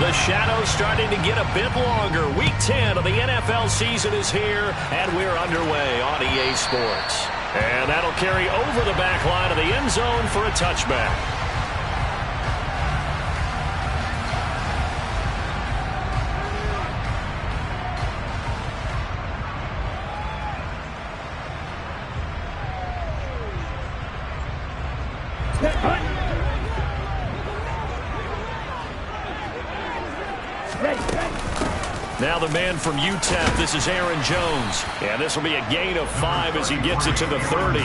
The shadow's starting to get a bit longer. Week 10 of the NFL season is here, and we're underway on EA Sports. And that'll carry over the back line of the end zone for a touchback. Now the man from UTEP, this is Aaron Jones. And this will be a gain of 5 as he gets it to the 30.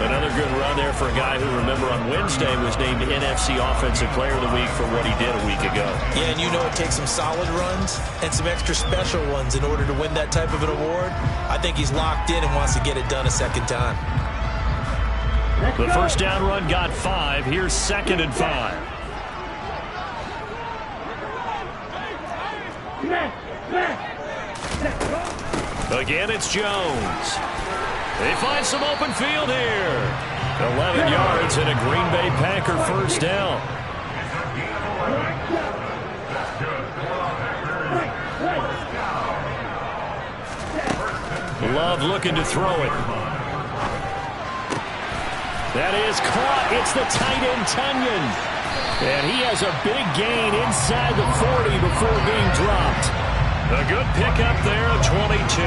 Another good run there for a guy who, remember, on Wednesday was named NFC Offensive Player of the Week for what he did a week ago. Yeah, and you know it takes some solid runs and some extra special ones in order to win that type of an award. I think he's locked in and wants to get it done a second time. The first down run got 5. Here's 2nd and 5. Again, it's Jones. They find some open field here. 11 yards and a Green Bay Packer first down. Love looking to throw it. That is caught. It's the tight end, Tunyon. And he has a big gain inside the 40 before being dropped. A good pickup there of 22.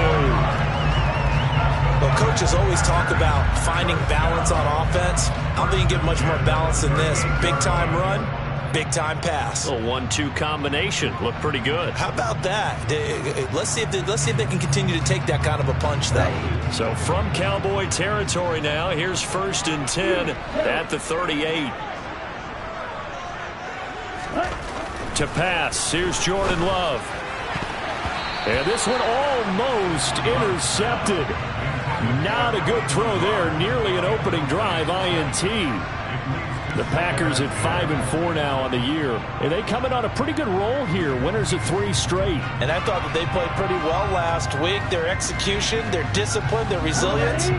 Well, coaches always talk about finding balance on offense. I don't think you get much more balance than this. Big-time run, big-time pass. A 1-2 combination. Looked pretty good. How about that? Let's see if they can continue to take that kind of a punch, though. So from Cowboy territory now, here's 1st and 10 at the 38. To pass, here's Jordan Love. And this one almost intercepted. Not a good throw there. Nearly an opening drive, INT. The Packers at 5-4 now on the year. And they come in on a pretty good roll here. Winners of 3 straight. And I thought that they played pretty well last week. Their execution, their discipline, their resilience,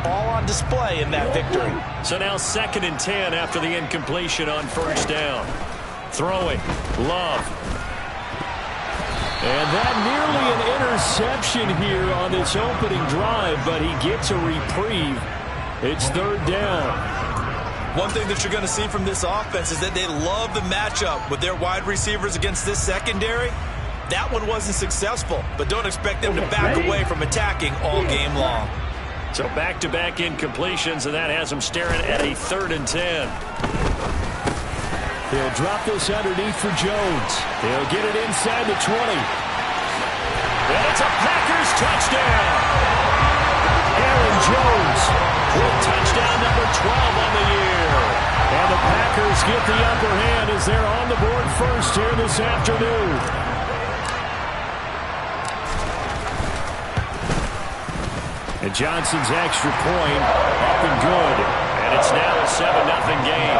all on display in that victory. So now 2nd and 10 after the incompletion on first down. Throwing, Love. And that nearly an interception here on this opening drive, but he gets a reprieve. It's 3rd down. One thing that you're going to see from this offense is that they love the matchup with their wide receivers against this secondary. That one wasn't successful, but don't expect them to back away from attacking all game long. So back-to-back incompletions, and that has them staring at a 3rd and 10. He'll drop this underneath for Jones. He'll get it inside the 20. And it's a Packers touchdown. Aaron Jones with touchdown number 12 on the year. And the Packers get the upper hand as they're on the board first here this afternoon. And Johnson's extra point up and good. And it's now a 7-0 game.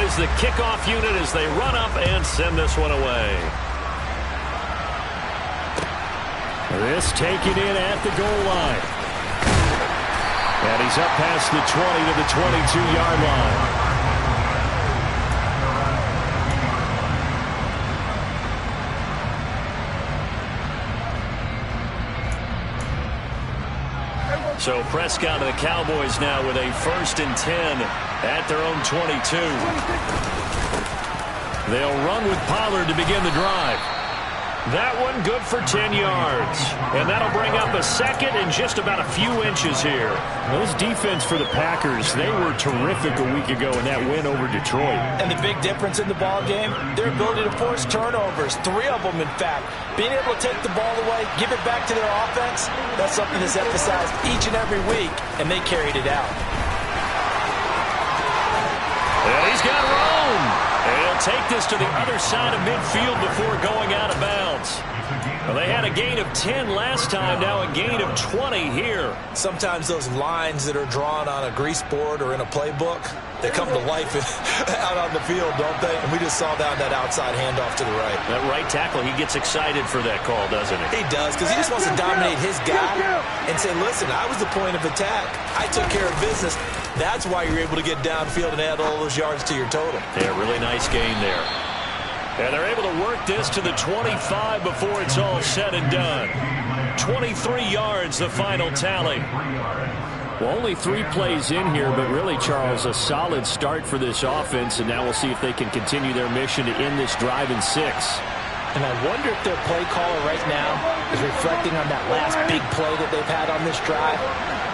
Is the kickoff unit as they run up and send this one away. This taken in at the goal line. And he's up past the 20 to the 22-yard line. So Prescott and the Cowboys now with a 1st and 10 at their own 22. They'll run with Pollard to begin the drive. That one good for 10 yards. And that'll bring up a 2nd and just about a few inches here. This defense for the Packers, they were terrific a week ago in that win over Detroit. And the big difference in the ball game, their ability to force turnovers, 3 of them in fact. Being able to take the ball away, give it back to their offense, that's something that's emphasized each and every week, and they carried it out. And he's got room. And he'll take this to the other side of midfield before going out of bounds. Well, they had a gain of 10 last time, now a gain of 20 here. Sometimes those lines that are drawn on a grease board or in a playbook, they come to life out on the field, don't they? And we just saw that outside handoff to the right. That right tackle, he gets excited for that call, doesn't he? He does, because he just wants to dominate his guy and say, listen, I was the point of attack. I took care of business. That's why you're able to get downfield and add all those yards to your total. Yeah, really nice gain there. And they're able to work this to the 25 before it's all said and done. 23 yards, the final tally. Well, only 3 plays in here, but really, Charles, a solid start for this offense, and now we'll see if they can continue their mission to end this drive in 6. And I wonder if their play caller right now is reflecting on that last big play that they've had on this drive.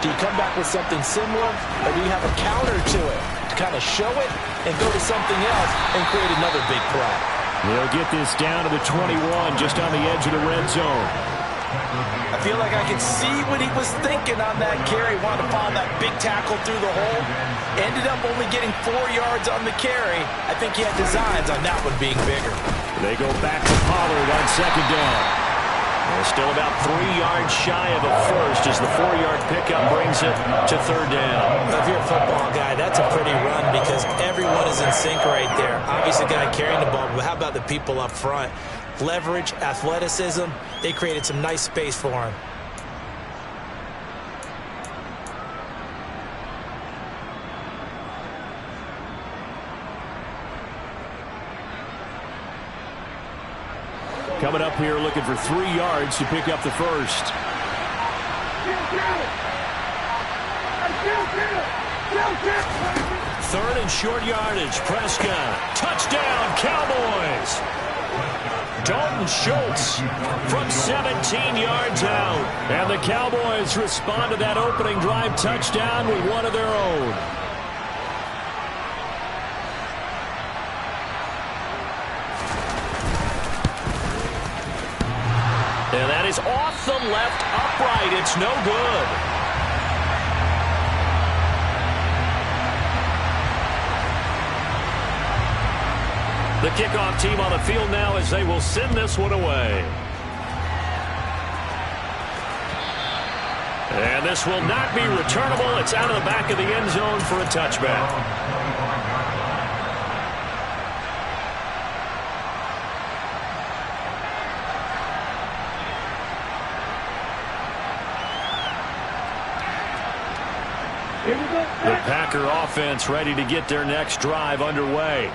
Do you come back with something similar, or do you have a counter to it to kind of show it and go to something else and create another big play? They'll get this down to the 21, just on the edge of the red zone. I feel like I can see what he was thinking on that carry. Wanted to follow that big tackle through the hole. Ended up only getting 4 yards on the carry. I think he had designs on that one being bigger. They go back to Pollard on second down. They're still about 3 yards shy of a first as the 4-yard pickup brings it to third down. If you're a football guy, that's a pretty run because everyone is in sync right there. Obviously, the guy carrying the ball, but how about the people up front? Leverage, athleticism, they created some nice space for him. Coming up here looking for 3 yards to pick up the first. Third and short yardage. Prescott. Touchdown, Cowboys. Dalton Schultz from 17 yards out. And the Cowboys respond to that opening drive touchdown with one of their own. And that is off the left upright. It's no good. The kickoff team on the field now as they will send this one away. And this will not be returnable. It's out of the back of the end zone for a touchback. The Packer offense ready to get their next drive underway.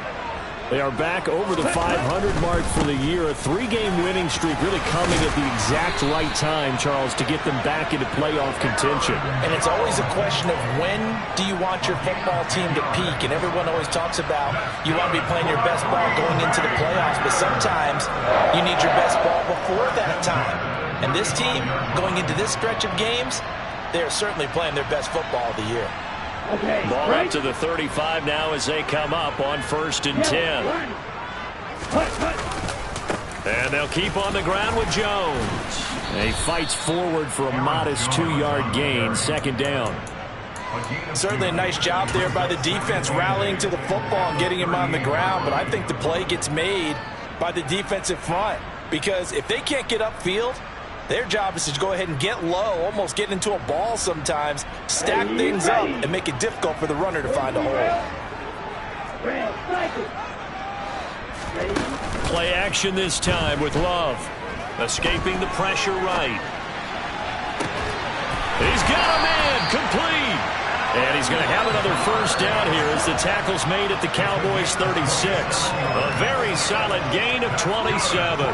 They are back over the 500 mark for the year. A 3-game winning streak really coming at the exact right time, Charles, to get them back into playoff contention. And it's always a question of when do you want your football team to peak? And everyone always talks about you want to be playing your best ball going into the playoffs, but sometimes you need your best ball before that time. And this team, going into this stretch of games, they are certainly playing their best football of the year. Okay, ball up to the 35 now as they come up on 1st and 10. And they'll keep on the ground with Jones. He fights forward for a modest 2-yard gain, 2nd down. Certainly a nice job there by the defense rallying to the football and getting him on the ground, but I think the play gets made by the defensive front because if they can't get upfield, their job is to go ahead and get low, almost get into a ball sometimes, stack things up, and make it difficult for the runner to find a hole. Play action this time with Love. Escaping the pressure right. He's got a man, complete. And he's going to have another first down here as the tackle's made at the Cowboys 36. A very solid gain of 27.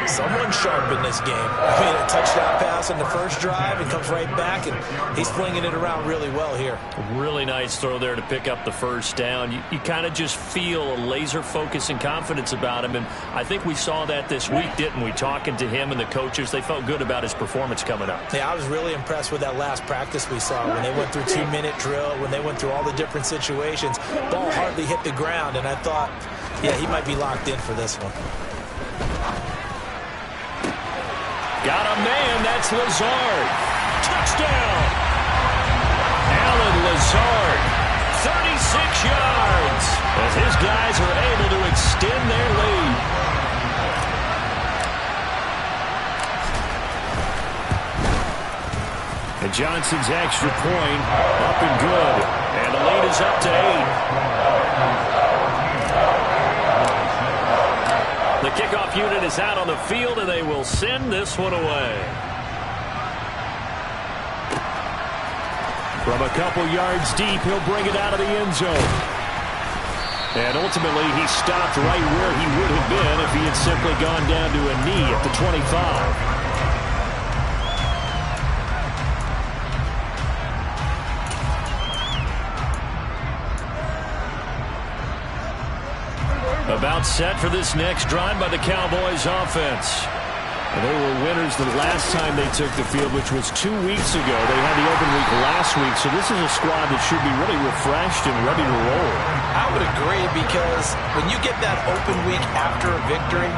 Someone sharp in this game. I mean, a touchdown pass on the first drive and comes right back, and he's flinging it around really well here. Really nice throw there to pick up the first down. You kind of just feel a laser focus and confidence about him, and I think we saw that this week, didn't we? Talking to him and the coaches, they felt good about his performance coming up. Yeah, I was really impressed with that last practice we saw when they went through 2-minute drill, when they went through all the different situations. Ball hardly hit the ground, and I thought, yeah, he might be locked in for this one. Got a man, that's Lazard. Touchdown! Allen Lazard, 36 yards as his guys are able to extend their lead. And Johnson's extra point up and good. And the lead is up to 8. The kickoff unit is out on the field, and they will send this one away. From a couple yards deep, he'll bring it out of the end zone. And ultimately, he stopped right where he would have been if he had simply gone down to a knee at the 25. About set for this next drive by the Cowboys offense. And they were winners the last time they took the field, which was 2 weeks ago. They had the open week last week, so this is a squad that should be really refreshed and ready to roll. I would agree, because when you get that open week after a victory,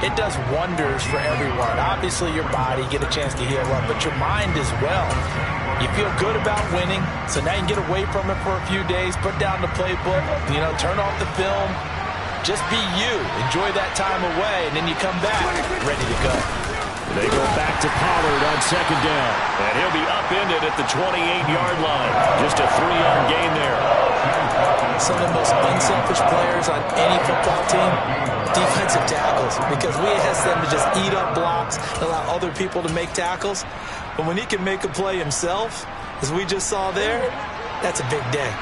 it does wonders for everyone. Obviously, your body, get a chance to heal up, but your mind as well. You feel good about winning, so now you can get away from it for a few days, put down the playbook, turn off the film. Just be you. Enjoy that time away, and then you come back ready to go. They go back to Pollard on second down. And he'll be upended at the 28-yard line. Just a 3-yard gain there. Some of the most unselfish players on any football team, defensive tackles, because we ask them to just eat up blocks and allow other people to make tackles. But when he can make a play himself, as we just saw there, that's a big day.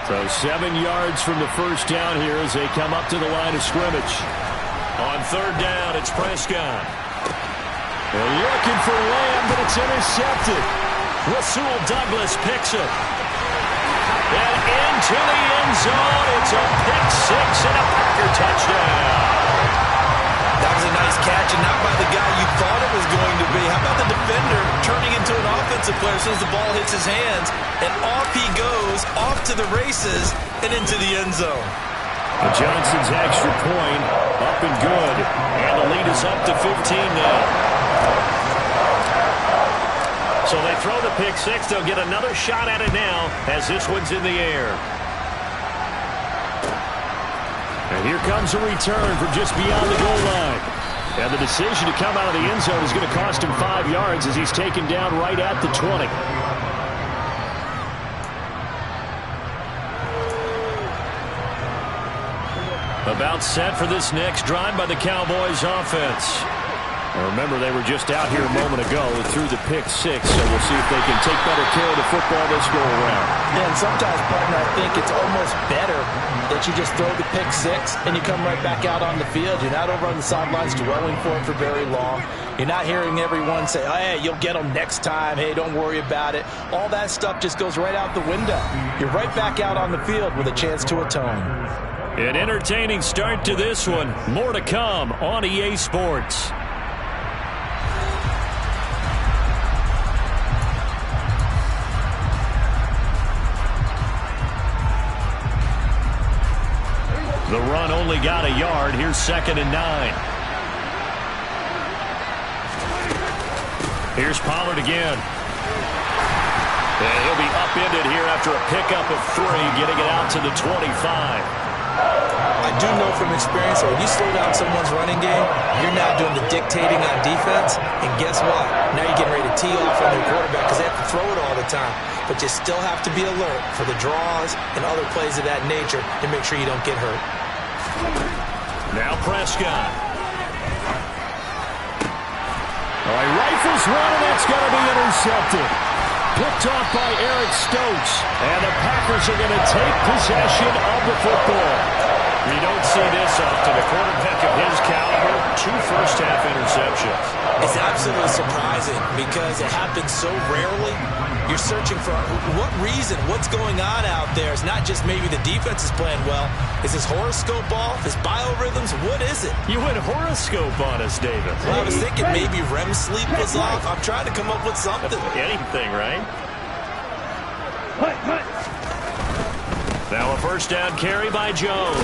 So 7 yards from the first down here as they come up to the line of scrimmage. On third down, it's Prescott. They're looking for Lamb, but it's intercepted. Rasul Douglas picks it. And into the end zone, it's a pick six and a Packer touchdown. That was a nice catch, and not by the guy you thought it was going to be. How about the defender turning into an offensive player as soon as the ball hits his hands, and off he goes, off to the races, and into the end zone. And Johnson's extra point up and good, and the lead is up to 15 now. So they throw the pick six. They'll get another shot at it now as this one's in the air. And here comes a return from just beyond the goal line. And the decision to come out of the end zone is going to cost him 5 yards as he's taken down right at the 20. About set for this next drive by the Cowboys offense. And remember, they were just out here a moment ago through the pick six, so we'll see if they can take better care of the football this go around. Yeah, and sometimes, partner, I think it's almost better that you just throw the pick six and you come right back out on the field. You're not over on the sidelines dwelling for it for very long. You're not hearing everyone say, oh, hey, you'll get them next time. Hey, don't worry about it. All that stuff just goes right out the window. You're right back out on the field with a chance to atone. An entertaining start to this one. More to come on EA Sports. The run only got a yard. Here's 2nd and 9. Here's Pollard again. And he'll be upended here after a pickup of 3, getting it out to the 25. I do know from experience that when you slow down someone's running game, you're now doing the dictating on defense. And guess what? Now you're getting ready to tee off on their quarterback because they have to throw it all the time. But you still have to be alert for the draws and other plays of that nature to make sure you don't get hurt. Now Prescott. All right, rifles one, and that's going to be intercepted. Picked off by Eric Stokes. And the Packers are going to take possession of the football. You don't see this often. A quarterback of his caliber, 2 first-half interceptions. It's absolutely surprising because it happens so rarely. You're searching for what reason, what's going on out there. It's not just maybe the defense is playing well. Is his horoscope off? His biorhythms? What is it? You went horoscope on us, David. Well, I was thinking maybe REM sleep was off. I'm trying to come up with something. Anything, right? Now a first down carry by Jones.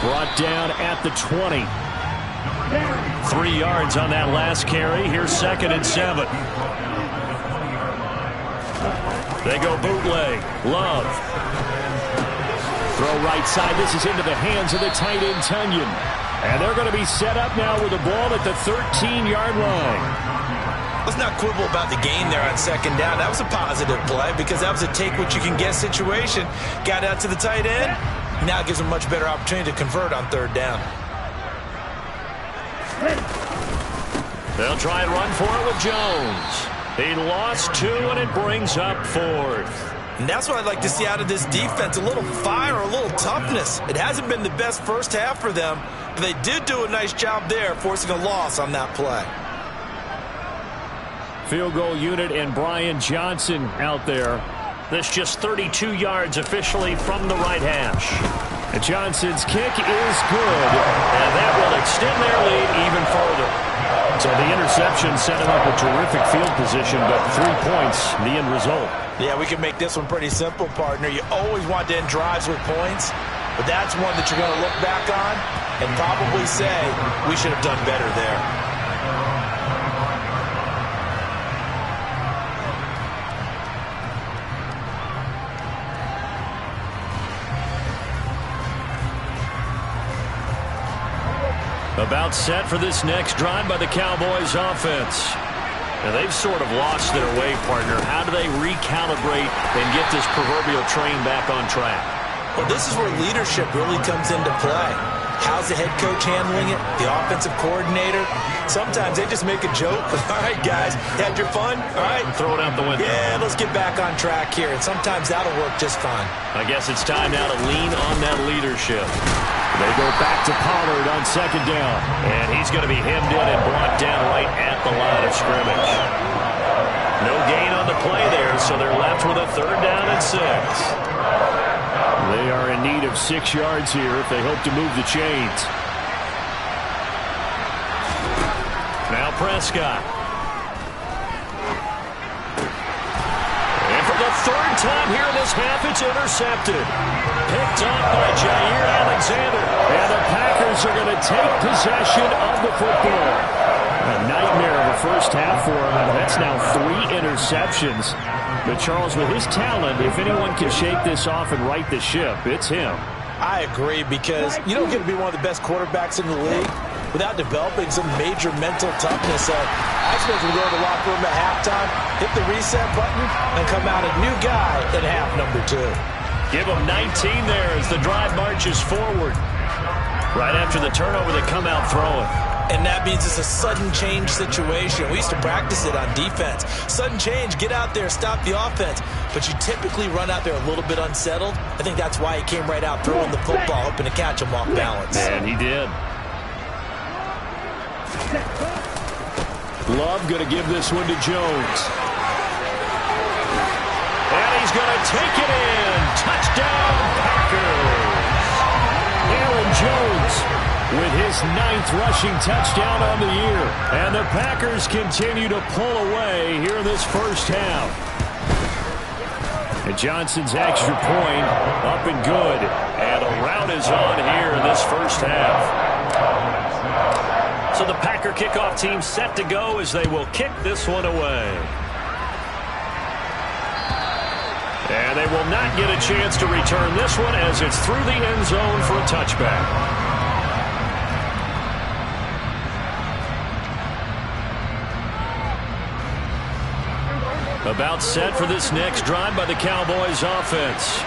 Brought down at the 20. 3 yards on that last carry. Here's 2nd and 7. They go bootleg. Love. go right side. This is into the hands of the tight end, Tunyon. And they're going to be set up now with the ball at the 13-yard line. Let's not quibble about the gain there on second down. That was a positive play because that was a take-what-you-can-get situation. Got out to the tight end. Now it gives them a much better opportunity to convert on third down. They'll try and run for it with Jones. He lost 2, and it brings up 4th. And that's what I'd like to see out of this defense, a little fire, a little toughness. It hasn't been the best first half for them, but they did do a nice job there, forcing a loss on that play. Field goal unit and Brian Johnson out there. This just 32 yards officially from the right hash. And Johnson's kick is good, and that will extend their lead even further. So the interception set him up a terrific field position, but 3 points, the end result. Yeah, we can make this one pretty simple, partner. You always want to end drives with points, but that's one that you're going to look back on and probably say, we should have done better there. About set for this next drive by the Cowboys offense. Now they've sort of lost their way, partner. How do they recalibrate and get this proverbial train back on track? Well, this is where leadership really comes into play. How's the head coach handling it? The offensive coordinator? Sometimes they just make a joke. All right, guys, had your fun? All right. Throw it out the window. Yeah, let's get back on track here. And sometimes that'll work just fine. I guess it's time now to lean on that leadership. They go back to Pollard on second down. And he's going to be hemmed in and brought down right at the line of scrimmage. No gain on the play there, so they're left with a 3rd down and 6. They are in need of 6 yards here if they hope to move the chains. Now Prescott. And for the 3rd time here in this half, it's intercepted. Picked up by Jair Alexander. And the Packers are going to take possession of the football. A nightmare of a first half for him, and that's now 3 interceptions. But Charles, with his talent, if anyone can shake this off and right the ship, it's him. I agree, because you don't get to be one of the best quarterbacks in the league without developing some major mental toughness. So I expect we'll go to the locker room at halftime, hit the reset button, and come out a new guy in half number 2. Give them 19 there as the drive marches forward. Right after the turnover, they come out throwing. And that means it's a sudden change situation. We used to practice it on defense. Sudden change, get out there, stop the offense. But you typically run out there a little bit unsettled. I think that's why he came right out throwing the football, hoping to catch him off balance. And he did. Love going to give this one to Jones. And he's going to take it in. Touchdown, Packers. Aaron Jones with his 9th rushing touchdown on the year. And the Packers continue to pull away here in this first half. And Johnson's extra point up and good. And a rout is on here in this first half. So the Packer kickoff team set to go as they will kick this one away. And they will not get a chance to return this one as it's through the end zone for a touchback. About set for this next drive by the Cowboys offense.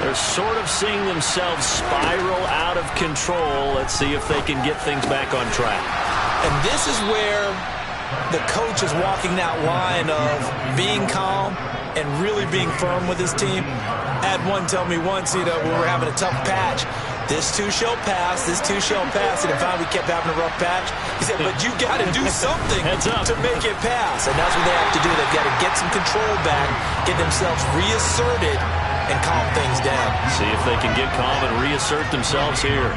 They're sort of seeing themselves spiral out of control. Let's see if they can get things back on track. And this is where the coach is walking that line of being calm and really being firm with his team. I had one tell me once, when we were having a tough patch, this too shall pass, this too shall pass. And finally we kept having a rough patch. He said, but you got to do something to make it pass. And that's what they have to do. They've got to get some control back, get themselves reasserted, and calm things down. See if they can get calm and reassert themselves here.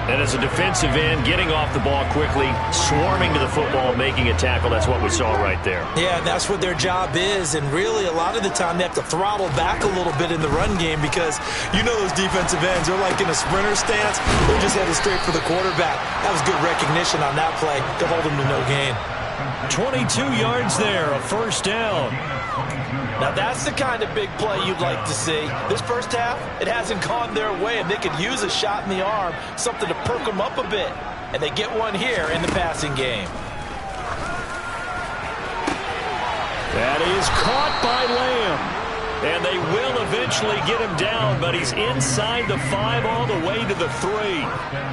And as a defensive end, getting off the ball quickly, swarming to the football, making a tackle, that's what we saw right there. Yeah, and that's what their job is. And really, a lot of the time, they have to throttle back a little bit in the run game because those defensive ends, they're like in a sprinter stance. They're just headed straight for the quarterback. That was good recognition on that play to hold him to no gain. 22 yards there, a first down. Now that's the kind of big play you'd like to see. This first half, it hasn't gone their way, and they could use a shot in the arm, something to perk them up a bit. And they get one here in the passing game. That is caught by Lamb. And they will eventually get him down, but he's inside the 5 all the way to the 3.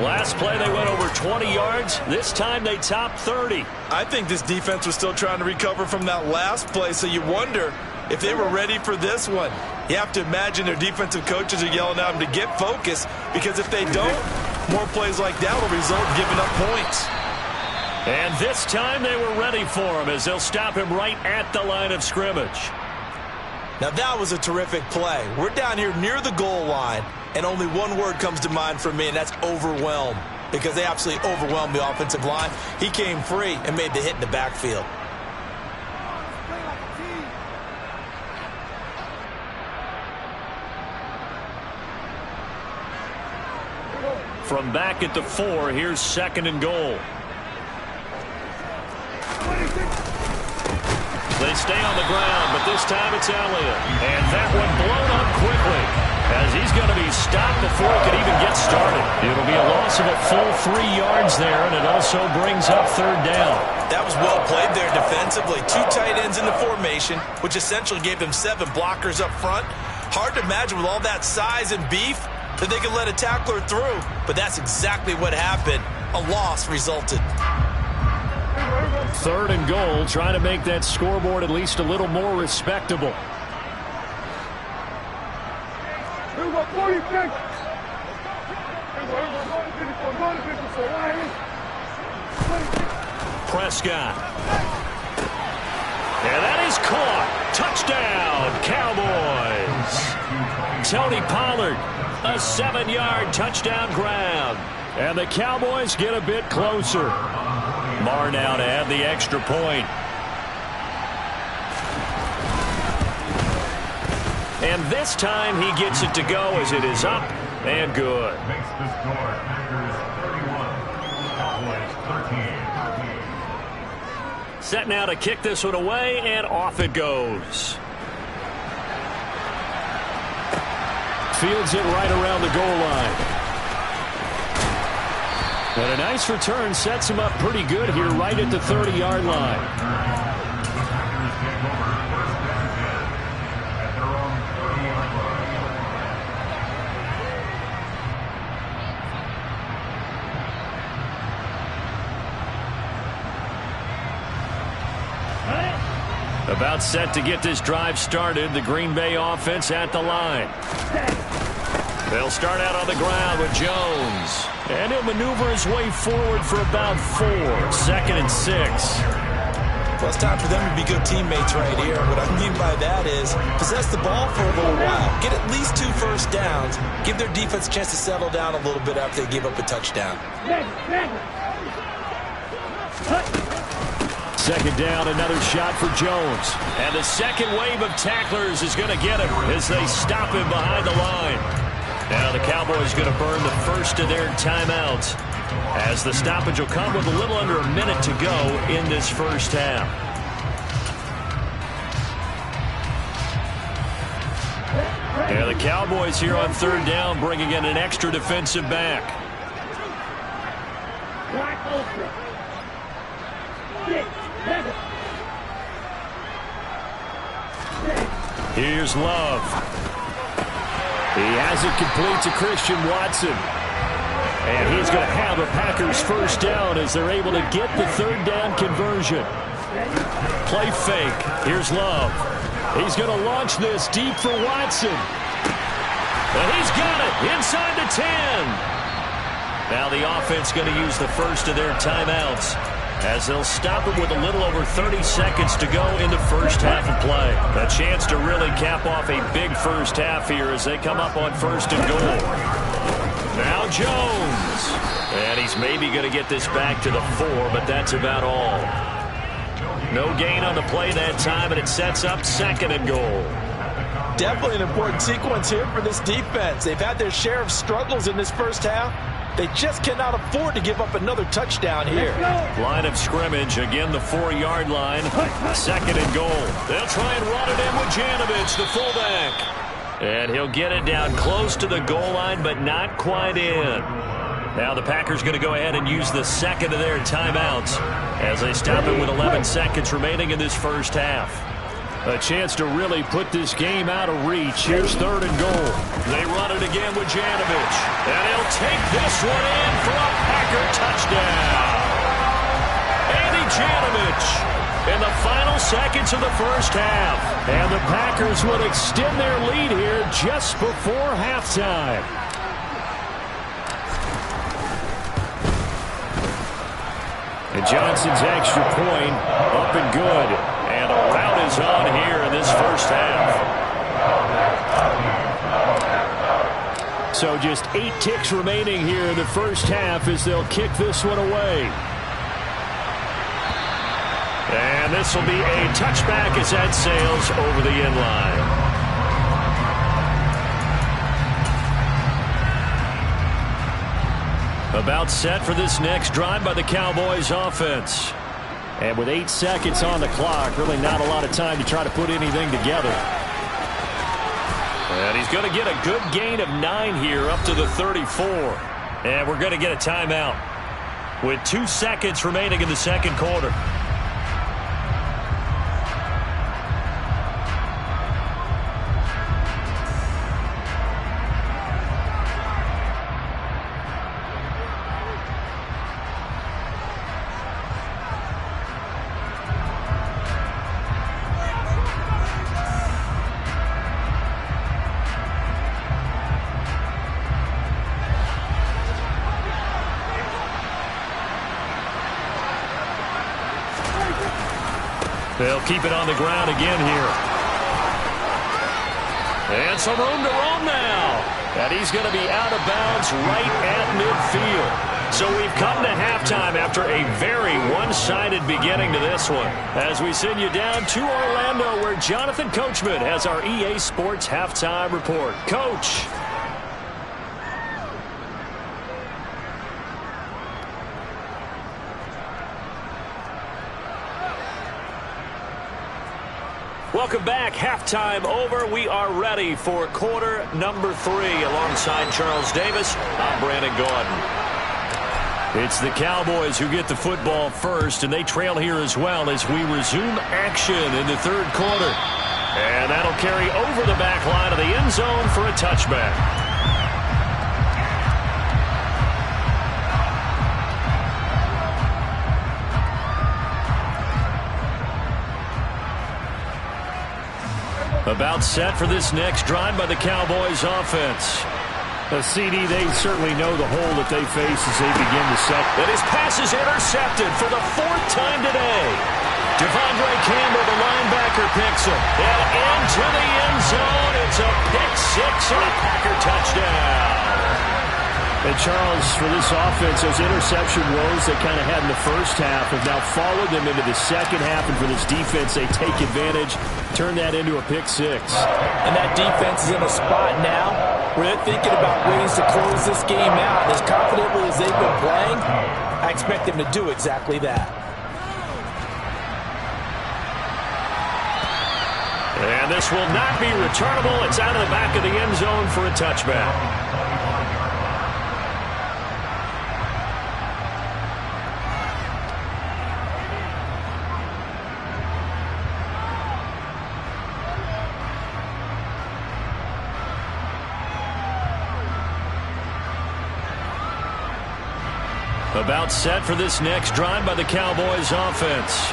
Last play they went over 20 yards. This time they topped 30. I think this defense was still trying to recover from that last play, so you wonder if they were ready for this one. You have to imagine their defensive coaches are yelling at them to get focused, because if they don't, more plays like that will result in giving up points. And this time they were ready for him as they'll stop him right at the line of scrimmage. Now that was a terrific play. We're down here near the goal line, and only one word comes to mind for me, and that's overwhelmed, because they absolutely overwhelmed the offensive line. He came free and made the hit in the backfield. From back at the 4, here's 2nd and goal. They stay on the ground, but this time it's Elliott. And that one blown up quickly, as he's going to be stopped before he could even get started. It'll be a loss of a full 3 yards there, and it also brings up 3rd down. That was well played there defensively. 2 tight ends in the formation, which essentially gave them 7 blockers up front. Hard to imagine with all that size and beef that they could let a tackler through, but that's exactly what happened. A loss resulted. 3rd and goal, trying to make that scoreboard at least a little more respectable. Prescott. And that is caught. Touchdown, Cowboys. Tony Pollard, a 7-yard touchdown grab. And the Cowboys get a bit closer. Marr now to add the extra point. And this time he gets it to go as it is up and good. Makes the score Packers 31, Cowboys 13. Set now to kick this one away, and off it goes. Fields it right around the goal line. And a nice return sets him up pretty good here right at the 30-yard line. About set to get this drive started, the Green Bay offense at the line. They'll start out on the ground with Jones. And he'll maneuver his way forward for about 4. 2nd and 6. Well, it's time for them to be good teammates right here. What I mean by that is possess the ball for a little while. Get at least 2 first downs. Give their defense a chance to settle down a little bit after they give up a touchdown. 2nd down, another shot for Jones. And the second wave of tacklers is going to get him as they stop him behind the line. Now the Cowboys going to burn the first of their timeouts, as the stoppage will come with a little under a minute to go in this first half. And the Cowboys here on 3rd down, bringing in an extra defensive back. Here's Love. He has it complete to Christian Watson. And he's going to have a Packers first down as they're able to get the 3rd down conversion. Play fake. Here's Love. He's going to launch this deep for Watson. And he's got it inside the 10. Now the offense going to use the first of their timeouts, as they'll stop it with a little over 30 seconds to go in the first half of play. A chance to really cap off a big first half here as they come up on 1st and goal. Now Jones. And he's maybe going to get this back to the 4, but that's about all. No gain on the play that time, and it sets up 2nd and goal. Definitely an important sequence here for this defense. They've had their share of struggles in this first half, They just cannot afford to give up another touchdown here. Line of scrimmage, again the 4-yard line. 2nd and goal. They'll try and run it in with Janovich, the fullback. And he'll get it down close to the goal line, but not quite in. Now the Packers going to go ahead and use the 2nd of their timeouts as they stop it with 11 seconds remaining in this first half. A chance to really put this game out of reach. Here's 3rd and goal. They run it again with Janovich. And he'll take this one in for a Packer touchdown. Andy Janovich in the final seconds of the first half. And the Packers will extend their lead here just before halftime. And Johnson's extra point up and good. And a rout is on here in this first half. So just 8 ticks remaining here in the first half as they'll kick this one away. And this will be a touchback as that sails over the end line. About set for this next drive by the Cowboys offense. And with 8 seconds on the clock, really not a lot of time to try to put anything together. And he's going to get a good gain of 9 here up to the 34. And we're going to get a timeout with 2 seconds remaining in the second quarter. They'll keep it on the ground again here. And some room to roam now. And he's going to be out of bounds right at midfield. So we've come to halftime after a very one-sided beginning to this one. As we send you down to Orlando, where Jonathan Coachman has our EA Sports halftime report. Coach. Welcome back. Halftime over. We are ready for quarter number 3. Alongside Charles Davis, I'm Brandon Gordon. It's the Cowboys who get the football first, and they trail here as well as we resume action in the third quarter. And that'll carry over the back line of the end zone for a touchback. About set for this next drive by the Cowboys offense. CD, they certainly know the hole that they face as they begin to set. And his pass is intercepted for the 4th time today. Devondre Campbell, the linebacker, picks him. And into the end zone. It's a pick 6 and a Packer touchdown. And Charles, for this offense, those interception woes they kind of had in the first half have now followed them into the second half. And for this defense, they take advantage, turn that into a pick 6. And that defense is in a spot now where they're thinking about ways to close this game out. As confidently as they've been playing, I expect them to do exactly that. And this will not be returnable. It's out of the back of the end zone for a touchback. About set for this next drive by the Cowboys offense.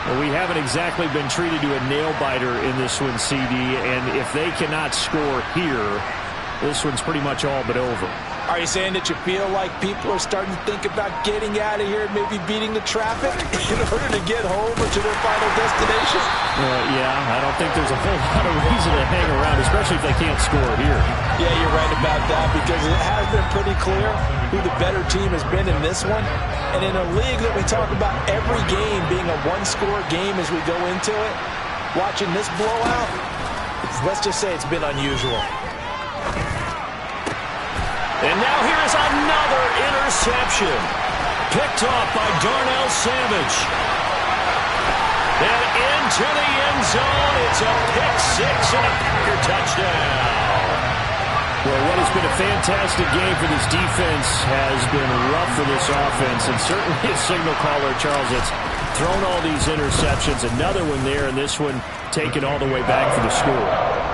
Well, we haven't exactly been treated to a nail-biter in this one, CD, and if they cannot score here, this one's pretty much all but over. Are you saying that you feel like people are starting to think about getting out of here and maybe beating the traffic in order to get home or to their final destination? Yeah, I don't think there's a whole lot of reason to hang around, especially if they can't score here. Yeah, you're right about that, because it has been pretty clear who the better team has been in this one. And in a league that we talk about every game being a one-score game as we go into it, watching this blowout, let's just say it's been unusual. And now here's another interception. Picked off by Darnell Savage. And into the end zone. It's a pick six and a Packer touchdown. Well, what has been a fantastic game for this defense has been rough for this offense. And certainly a signal caller, Charles, it's thrown all these interceptions. Another one there, and this one taken all the way back for the score.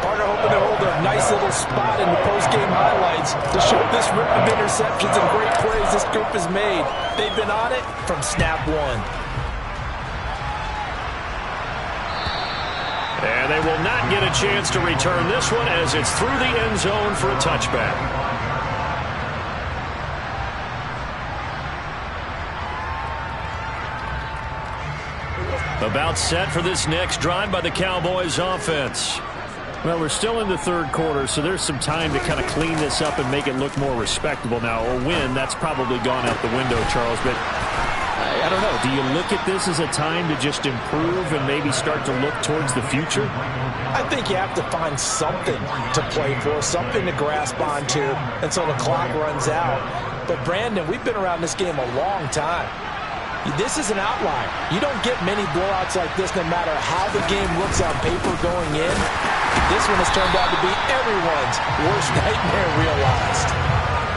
Partner hoping to hold a nice little spot in the post-game highlights to show this rip of interceptions and great plays this group has made. They've been on it from snap one. And they will not get a chance to return this one as it's through the end zone for a touchback. About set for this next drive by the Cowboys offense. Well, we're still in the third quarter, so there's some time to kind of clean this up and make it look more respectable. Now, a win, that's probably gone out the window, Charles, but I don't know. Do you look at this as a time to just improve and maybe start to look towards the future? I think you have to find something to play for, something to grasp onto until the clock runs out. But, Brandon, we've been around this game a long time. This is an outlier. You don't get many blowouts like this no matter how the game looks on paper going in. This one has turned out to be everyone's worst nightmare realized.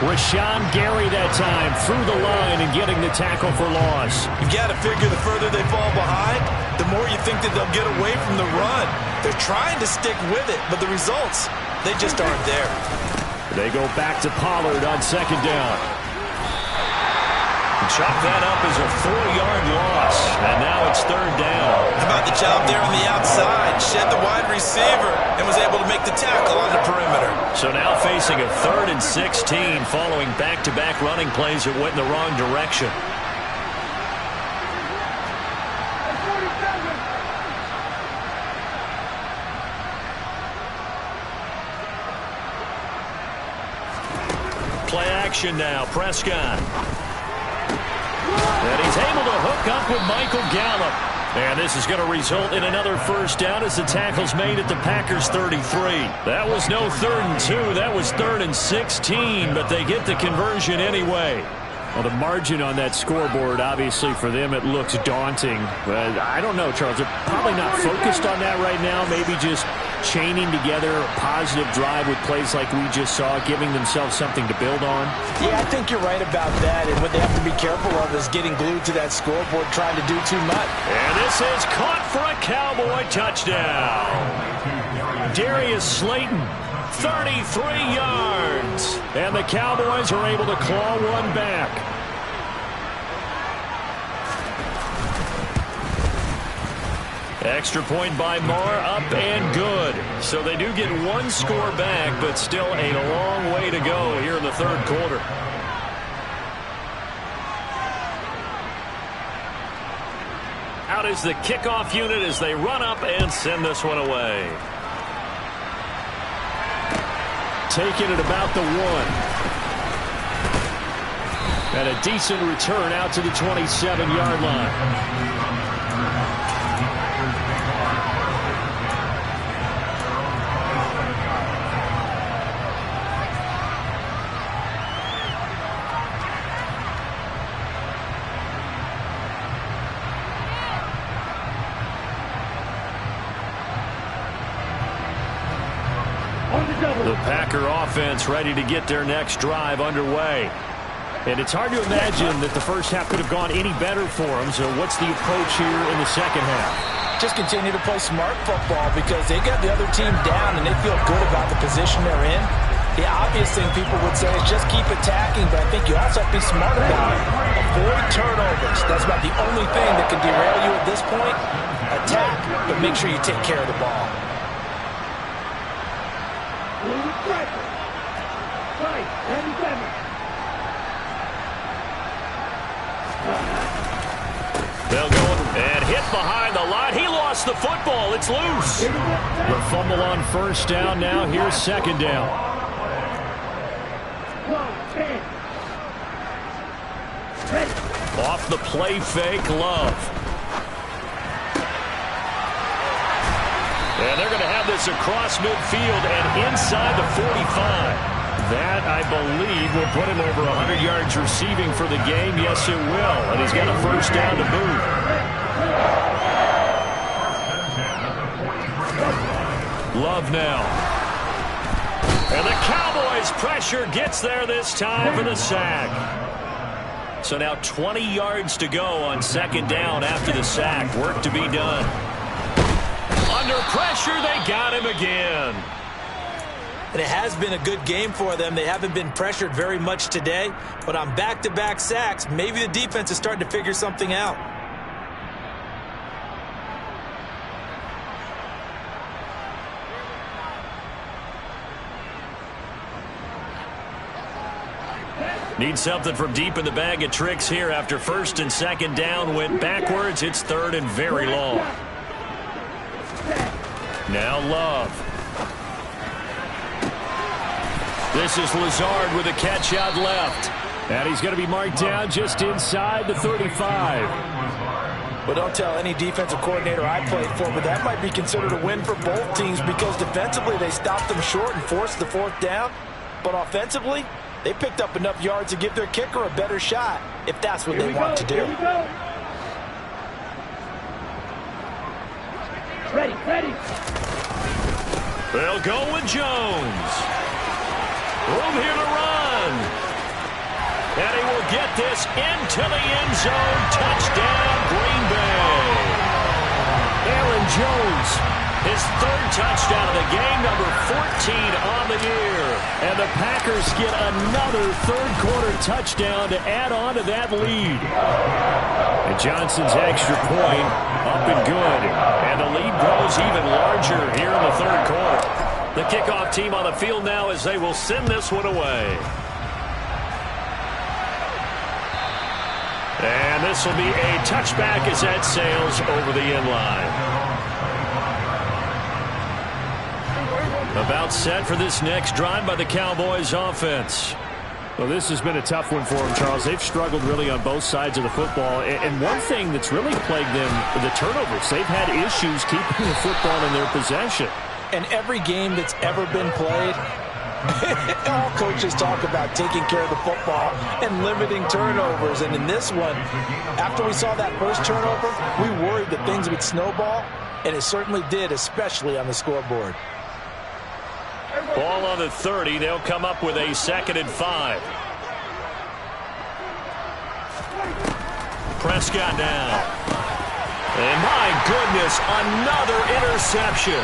Rashawn Gary that time through the line and getting the tackle for loss. You got to figure the further they fall behind, the more you think that they'll get away from the run. They're trying to stick with it, but the results, they just aren't there. They go back to Pollard on second down. Chop that up as a 4-yard loss, and now it's third down. How about the job there on the outside? Shed the wide receiver and was able to make the tackle on the perimeter. So now facing a 3rd and 16 following back-to-back running plays that went in the wrong direction. Play action now, Prescott. And he's able to hook up with Michael Gallup. And this is going to result in another first down as the tackle's made at the Packers 33. That was no 3rd and 2. That was 3rd and 16, but they get the conversion anyway. Well, the margin on that scoreboard, obviously, for them, it looks daunting. But I don't know, Charles. They're probably not focused on that right now. Maybe just chaining together a positive drive with plays like we just saw, giving themselves something to build on. Yeah, I think you're right about that. And what they have to be careful of is getting glued to that scoreboard, trying to do too much. And this is caught for a Cowboy touchdown. Darius Slayton, 33 yards. And the Cowboys are able to claw one back. Extra point by Marr, up and good. So they do get one score back, but still a long way to go here in the third quarter. Out is the kickoff unit as they run up and send this one away. Taking it about the 1. And a decent return out to the 27-yard line. The Packer offense ready to get their next drive underway. And it's hard to imagine that the first half could have gone any better for them. So what's the approach here in the second half? Just continue to play smart football because they got the other team down and they feel good about the position they're in. The obvious thing people would say is just keep attacking, but I think you also have to be smart about it. Avoid turnovers. That's about the only thing that can derail you at this point. Attack, but make sure you take care of the ball. They'll go and hit behind the line. He lost the football. It's loose. The fumble on first down now. Here's second down. Off the play fake, Love. And they're going to have this across midfield and inside the 45. That, I believe, will put him over 100 yards receiving for the game. Yes, it will. And he's got a first down to boot. Love now. And the Cowboys pressure gets there this time for the sack. So now 20 yards to go on second down after the sack. Work to be done. Under pressure, they got him again. And it has been a good game for them. They haven't been pressured very much today, but on back-to-back sacks, maybe the defense is starting to figure something out. Need something from deep in the bag of tricks here after first and second down went backwards. It's third and very long. Now Love. This is Lazard with a catch out left. And he's going to be marked down just inside the 35. But don't tell any defensive coordinator I played for, but that might be considered a win for both teams because defensively they stopped them short and forced the fourth down. But offensively, they picked up enough yards to give their kicker a better shot if that's what they want to do. Ready. They'll go with Jones. Room here to run. And he will get this into the end zone. Touchdown, Green Bay. Aaron Jones, his third touchdown of the game, number 14 on the year. And the Packers get another third-quarter touchdown to add on to that lead. And Johnson's extra point up and good. And the lead grows even larger here in the third quarter. The kickoff team on the field now as they will send this one away. And this will be a touchback as that sails over the end line. About set for this next drive by the Cowboys offense. Well, this has been a tough one for them, Charles. They've struggled really on both sides of the football. And one thing that's really plagued them, the turnovers. They've had issues keeping the football in their possession. And every game that's ever been played, all coaches talk about taking care of the football and limiting turnovers. And in this one, after we saw that first turnover, we worried that things would snowball, and it certainly did, especially on the scoreboard. Ball on the 30. They'll come up with a 2nd and 5. Prescott now. And my goodness, another interception.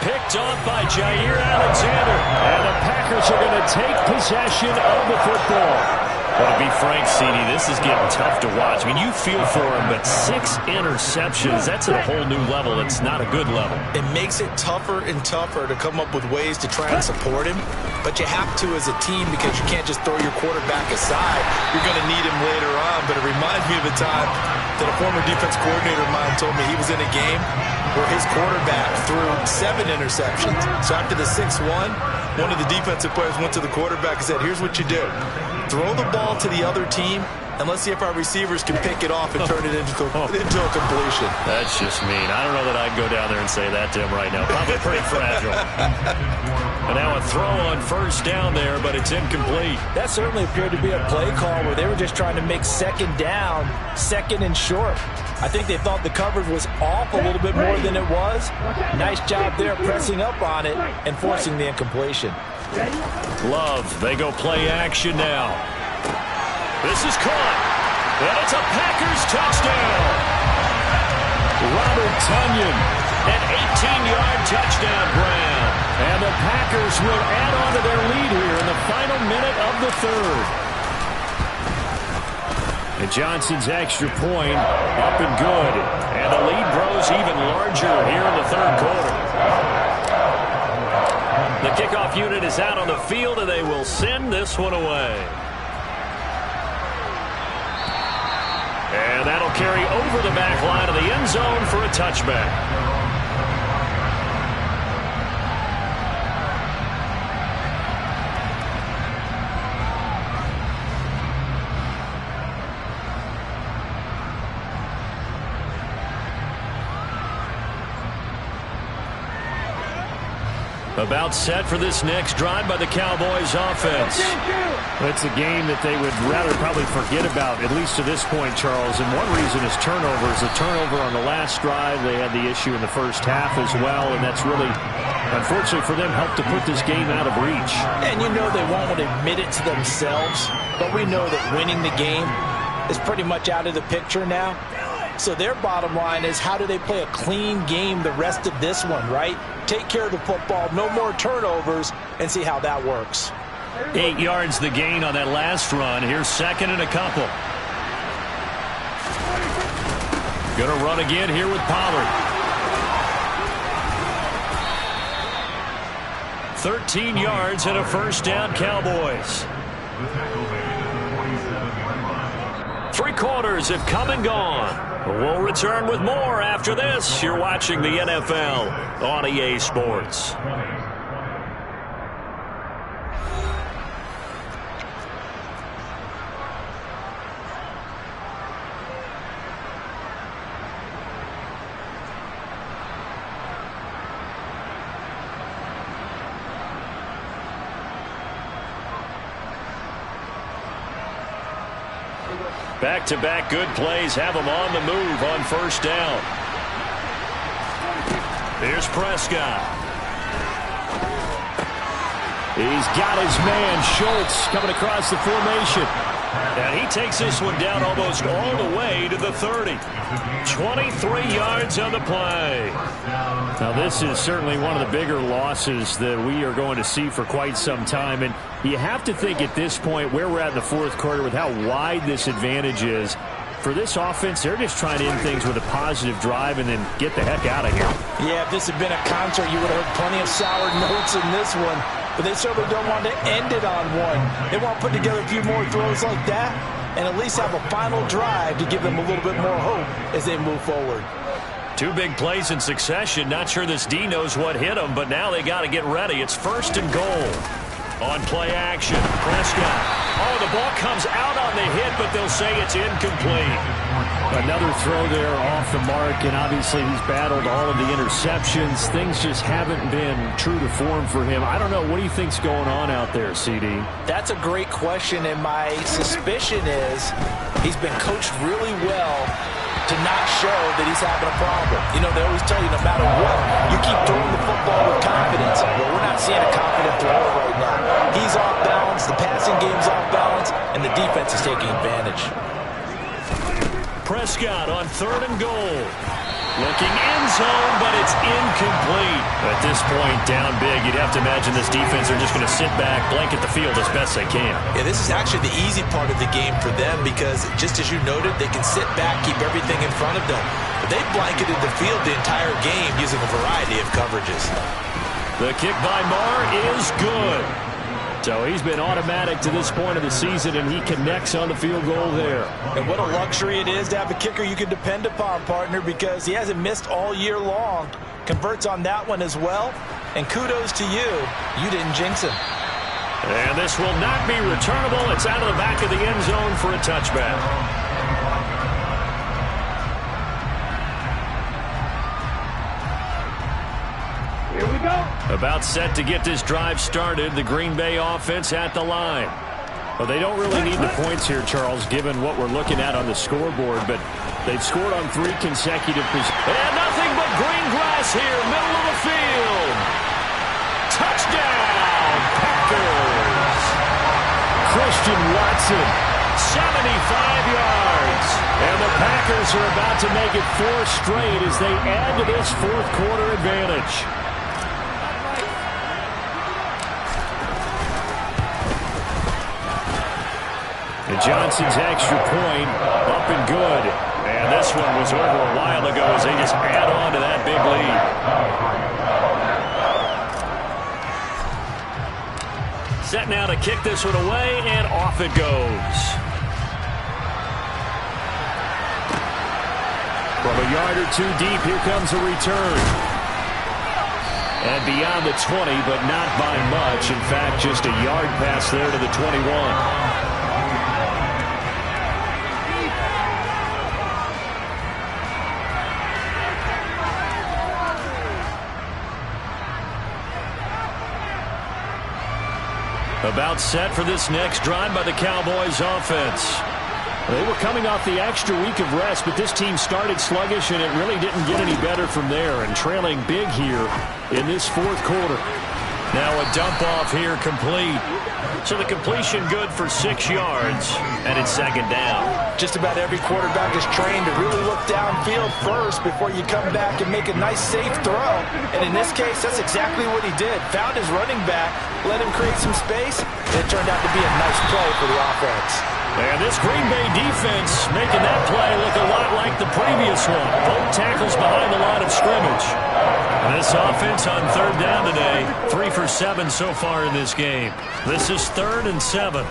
Picked off by Jair Alexander. And the Packers are going to take possession of the football. Well, to be frank, CD, this is getting tough to watch. I mean, you feel for him, but 6 interceptions, that's at a whole new level. It's not a good level. It makes it tougher and tougher to come up with ways to try and support him. But you have to as a team because you can't just throw your quarterback aside. You're going to need him later on. But it reminds me of a time that a former defense coordinator of mine told me he was in a game where his quarterback threw 7 interceptions. So after the 6th one of the defensive players went to the quarterback and said, here's what you do. Throw the ball to the other team, and let's see if our receivers can pick it off and turn it into a completion. That's just mean. I don't know that I'd go down there and say that to him right now. Probably pretty fragile. And now a throw on first down there, but it's incomplete. That certainly appeared to be a play call where they were just trying to make second down, second and short. I think they thought the coverage was off a little bit more than it was. Nice job there pressing up on it and forcing the incompletion. Love, they go play action now. This is caught, and it's a Packers touchdown. Robert Tonyan, an 18-yard touchdown grab. And the Packers will add on to their lead here in the final minute of the third. And Johnson's extra point up and good. And the lead grows even larger here in the third quarter. The kickoff unit is out on the field, and they will send this one away. And that'll carry over the back line of the end zone for a touchback. About set for this next drive by the Cowboys offense. It's a game that they would rather probably forget about, at least to this point, Charles. And one reason is turnovers. A turnover on the last drive. They had the issue in the first half as well, and that's really, unfortunately for them, helped to put this game out of reach. And you know they won't admit it to themselves, but we know that winning the game is pretty much out of the picture now. So their bottom line is, how do they play a clean game the rest of this one, right? Take care of the football, no more turnovers, and see how that works. 8 yards the gain on that last run. Here's second and a couple. Going to run again here with Pollard. 13 yards and a first down, Cowboys. 3 quarters have come and gone. We'll return with more after this. You're watching the NFL on EA Sports. Back-to-back good plays have them on the move on first down. Here's Prescott. He's got his man, Schultz, coming across the formation. And he takes this one down almost all the way to the 30. 23 yards on the play. Now, this is certainly one of the bigger losses that we are going to see for quite some time. And you have to think at this point where we're at in the fourth quarter with how wide this advantage is. For this offense, they're just trying to end things with a positive drive and then get the heck out of here. Yeah, if this had been a concert, you would have heard plenty of sour notes in this one. But they certainly don't want to end it on one. They want to put together a few more throws like that and at least have a final drive to give them a little bit more hope as they move forward. 2 big plays in succession. Not sure this D knows what hit him, but now they got to get ready. It's first and goal. On play action, Prescott. Oh, the ball comes out on the hit, but they'll say it's incomplete. Another throw there off the mark, and obviously he's battled all of the interceptions. Things just haven't been true to form for him. I don't know. What do you think's going on out there, CD? That's a great question, and my suspicion is he's been coached really well to not show that he's having a problem. You know, they always tell you no matter what, you keep throwing the football with confidence. Well, we're not seeing a confident thrower right now. He's off balance, the passing game's off balance, and the defense is taking advantage. Prescott on third and goal. Looking end zone, but it's incomplete. At this point, down big, you'd have to imagine this defense are just going to sit back, blanket the field as best they can. Yeah, this is actually the easy part of the game for them because, just as you noted, they can sit back, keep everything in front of them. But they've blanketed the field the entire game using a variety of coverages. The kick by Marr is good. So he's been automatic to this point of the season, and he connects on the field goal there. And what a luxury it is to have a kicker you can depend upon, partner, because he hasn't missed all year long. Converts on that one as well. And kudos to you. You didn't jinx him. And this will not be returnable. It's out of the back of the end zone for a touchback. Here we go. About set to get this drive started. The Green Bay offense at the line. Well, they don't really need the points here, Charles, given what we're looking at on the scoreboard, but they've scored on 3 consecutive possessions. And nothing but green grass here, middle of the field. Touchdown, Packers. Christian Watson. 75 yards. And the Packers are about to make it 4 straight as they add to this fourth quarter advantage. And Johnson's extra point up and good. And this one was over a while ago as they just add on to that big lead. Set now to kick this one away, and off it goes. From a yard or 2 deep, here comes a return. And beyond the 20, but not by much. In fact, just a yard pass there to the 21. About set for this next drive by the Cowboys offense. They were coming off the extra week of rest, but this team started sluggish, and it really didn't get any better from there, and trailing big here in this fourth quarter. Now a dump off here complete. So the completion good for 6 yards, and it's second down. Just about every quarterback is trained to really look downfield first before you come back and make a nice, safe throw. And in this case, that's exactly what he did. Found his running back, let him create some space, and it turned out to be a nice play for the offense. And this Green Bay defense making that play look a lot like the previous one. Both tackles behind the line of scrimmage. This offense on third down today, 3 for 7 so far in this game. This is 3rd and 7.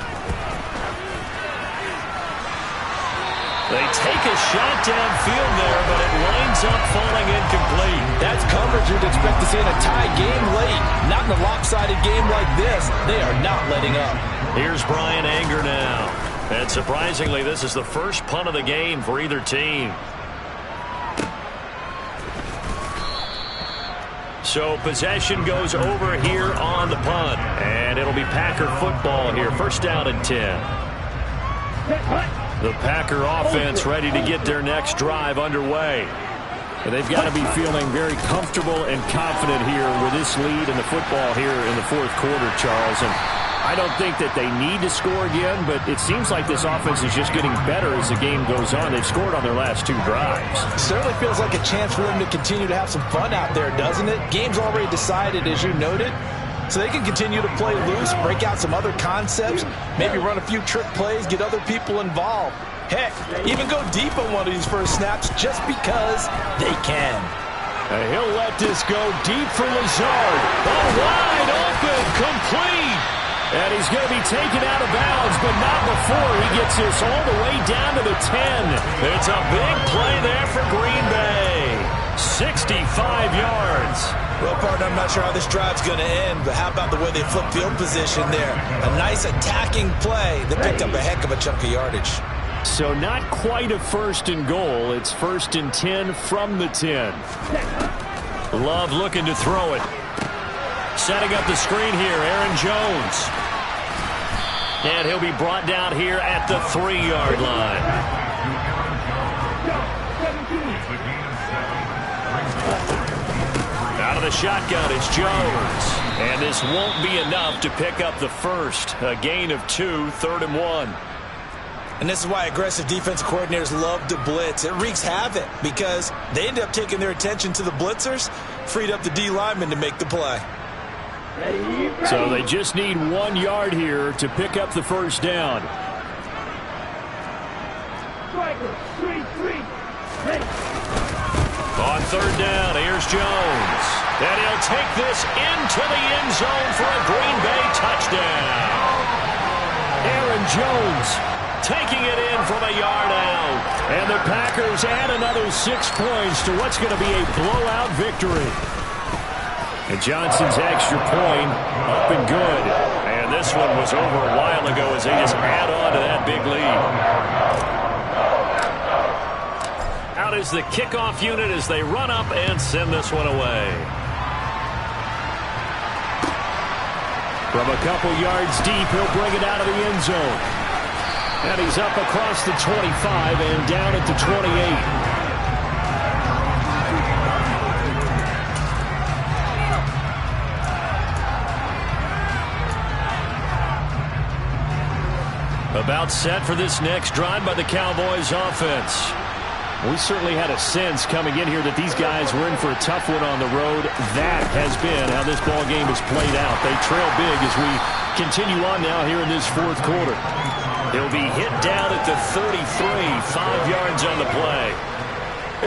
They take a shot downfield there, but it winds up falling incomplete. That's coverage you'd expect to see in a tie game late. Not in a lopsided game like this. They are not letting up. Here's Brian Anger now. And surprisingly, this is the first punt of the game for either team. So possession goes over here on the punt. And it'll be Packer football here. First down and 10. The Packer offense ready to get their next drive underway. And they've got to be feeling very comfortable and confident here with this lead in the football here in the fourth quarter, Charles. And I don't think that they need to score again, but it seems like this offense is just getting better as the game goes on. They've scored on their last 2 drives. Certainly feels like a chance for them to continue to have some fun out there, doesn't it? Game's already decided, as you noted, so they can continue to play loose, break out some other concepts, maybe run a few trick plays, get other people involved. Heck, even go deep on one of these first snaps just because they can. And he'll let this go deep for Lazard. Oh, wide open, complete. And he's going to be taken out of bounds, but not before he gets this all the way down to the 10. It's a big play there for Green Bay. 65 yards. Well, partner, I'm not sure how this drive's going to end, but how about the way they flip field position there? A nice attacking play that picked up a heck of a chunk of yardage. So not quite a 1st and goal. It's 1st and 10 from the 10. Love looking to throw it. Setting up the screen here, Aaron Jones. And he'll be brought down here at the 3-yard line. Out of the shotgun, it's Jones. And this won't be enough to pick up the first. A gain of 2, 3rd and 1. And this is why aggressive defensive coordinators love to blitz. It wreaks havoc because they end up taking their attention to the blitzers, freed up the D lineman to make the play. So they just need 1 yard here to pick up the first down. On third down, here's Jones. And he'll take this into the end zone for a Green Bay touchdown. Aaron Jones taking it in from a yard out. And the Packers add another 6 points to what's going to be a blowout victory. And Johnson's extra point up and good. And this one was over a while ago as they just add on to that big lead. Out is the kickoff unit as they run up and send this one away. From a couple yards deep, he'll bring it out of the end zone. And he's up across the 25 and down at the 28. About set for this next drive by the Cowboys offense. We certainly had a sense coming in here that these guys were in for a tough one on the road. That has been how this ball game has played out. They trail big as we continue on now here in this fourth quarter. He'll be hit down at the 33, 5 yards on the play.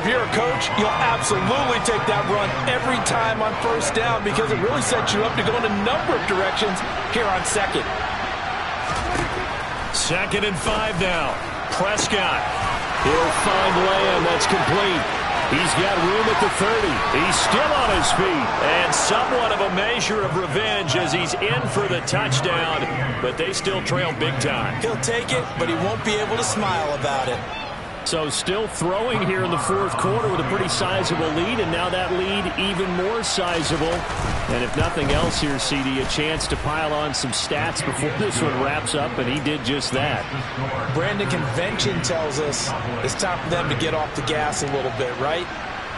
If you're a coach, you'll absolutely take that run every time on first down because it really sets you up to go in a number of directions here on second. 2nd and 5 now. Prescott. He'll find Lamb. That's complete. He's got room at the 30. He's still on his feet. And somewhat of a measure of revenge as he's in for the touchdown. But they still trail big time. He'll take it, but he won't be able to smile about it. So still throwing here in the fourth quarter with a pretty sizable lead, and now that lead even more sizable. And if nothing else here, CD, a chance to pile on some stats before this one wraps up, and he did just that. Brandon, convention tells us it's time for them to get off the gas a little bit, right?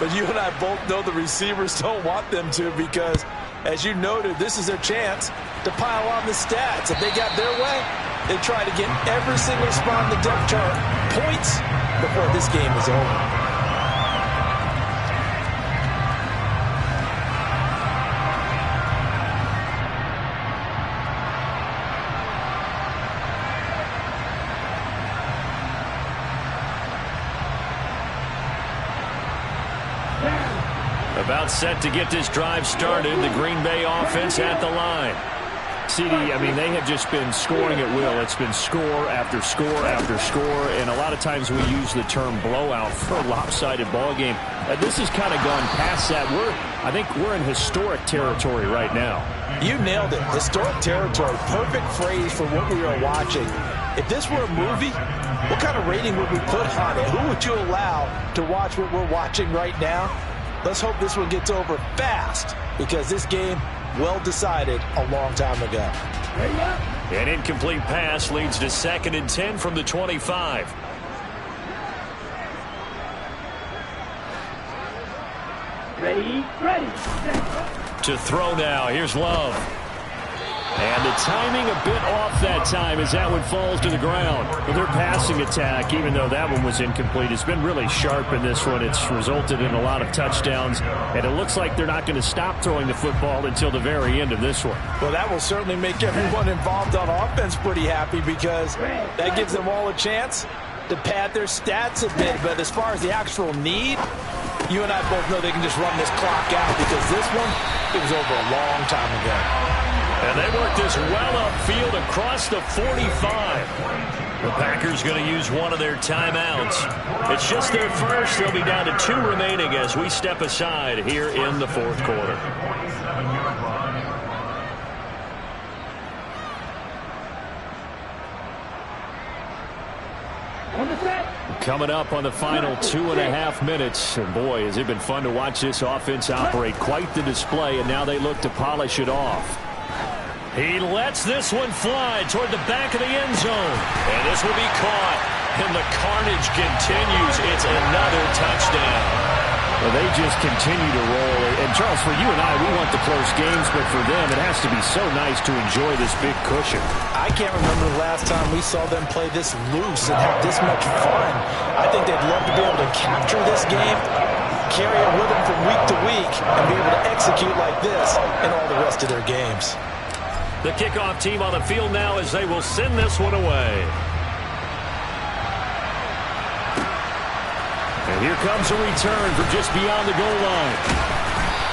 But you and I both know the receivers don't want them to because, as you noted, this is their chance to pile on the stats. If they got their way, they try to get every single spot on the depth chart points before this game is over. About set to get this drive started. The Green Bay offense at the line. CD, I mean, they have just been scoring at will. It's been score after score after score, and a lot of times we use the term blowout for a lopsided ball game. This has kind of gone past that. I think we're in historic territory right now. You nailed it. Historic territory. Perfect phrase for what we are watching. If this were a movie, what kind of rating would we put on it? Who would you allow to watch what we're watching right now? Let's hope this one gets over fast because this game, well decided a long time ago. An incomplete pass leads to 2nd and 10 from the 25. Ready. To throw now. Here's Love. And the timing a bit off that time as that one falls to the ground. But their passing attack, even though that one was incomplete, has been really sharp in this one. It's resulted in a lot of touchdowns, and it looks like they're not going to stop throwing the football until the very end of this one. Well, that will certainly make everyone involved on offense pretty happy because that gives them all a chance to pad their stats a bit. But as far as the actual need, you and I both know they can just run this clock out because this one, it was over a long time ago. And they work this well upfield across the 45. The Packers going to use one of their timeouts. It's just their first. They'll be down to 2 remaining as we step aside here in the fourth quarter. Coming up on the final 2.5 minutes. And boy, has it been fun to watch this offense operate. Quite the display, and now they look to polish it off. He lets this one fly toward the back of the end zone. And this will be caught. And the carnage continues. It's another touchdown. Well, they just continue to roll. And, Charles, for you and I, we want the close games, but for them, it has to be so nice to enjoy this big cushion. I can't remember the last time we saw them play this loose and have this much fun. I think they'd love to be able to capture this game, carry it with them from week to week, and be able to execute like this in all the rest of their games. The kickoff team on the field now as they will send this one away. And here comes a return from just beyond the goal line.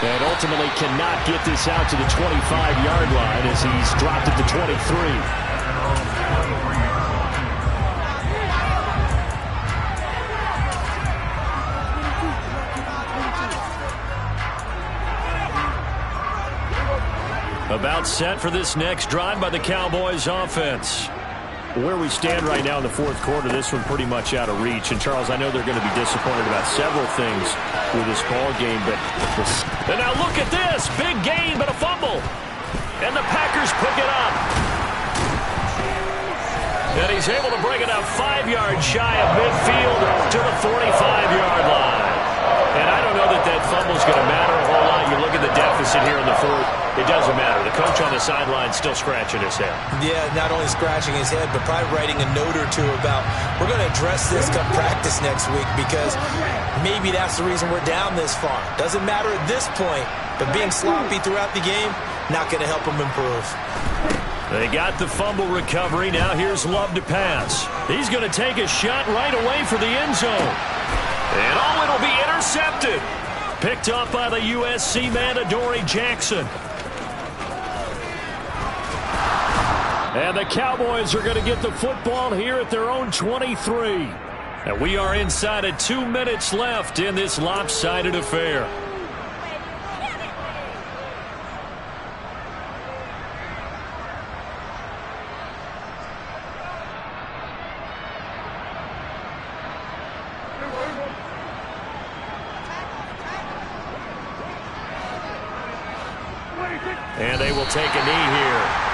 And ultimately cannot get this out to the 25-yard line as he's dropped at the 23. About set for this next drive by the Cowboys offense. Where we stand right now in the fourth quarter, this one pretty much out of reach. And, Charles, I know they're going to be disappointed about several things with this ball game, but and now look at this. Big gain, but a fumble. And the Packers pick it up. And he's able to bring it up 5 yards shy of midfield to the 45-yard line. And I don't know that that fumble's going to matter a whole lot. You look at the deficit here in the fourth. It doesn't matter. The coach on the sideline still scratching his head. Yeah, not only scratching his head, but probably writing a note or two about we're going to address this come practice next week because maybe that's the reason we're down this far. Doesn't matter at this point, but being sloppy throughout the game, not going to help them improve. They got the fumble recovery. Now here's Love to pass. He's going to take a shot right away for the end zone. And it'll be intercepted. Picked up by the USC man, Adoree Jackson. And the Cowboys are going to get the football here at their own 23. And we are inside of 2 minutes left in this lopsided affair. And they will take a knee here.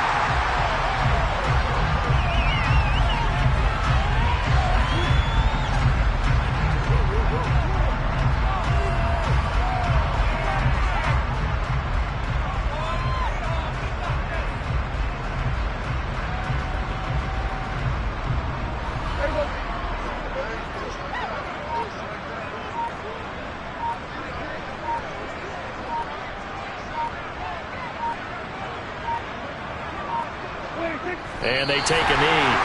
And they take a knee.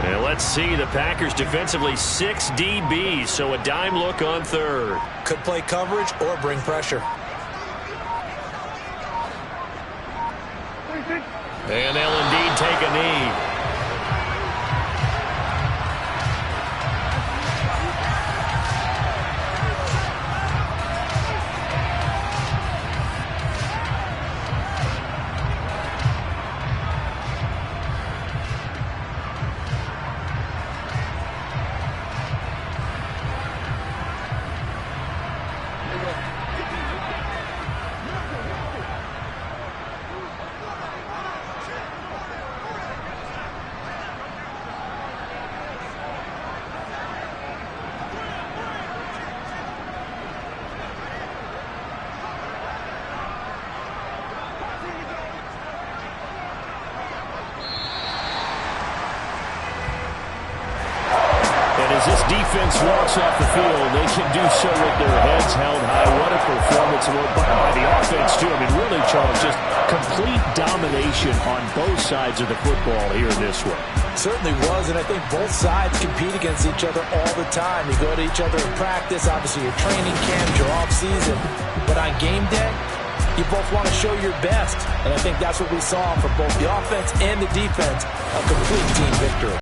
And let's see, the Packers defensively 6 DBs, so a dime look on third. Could play coverage or bring pressure. And they'll indeed take a knee. As this defense walks off the field, they can do so with their heads held high. What a performance by the offense, too. I mean, really, Charles, just complete domination on both sides of the football here in this one. Certainly was, and I think both sides compete against each other all the time. You go to each other in practice, obviously your training camp, your off-season. But on game day, you both want to show your best. And I think that's what we saw from both the offense and the defense, a complete team victory.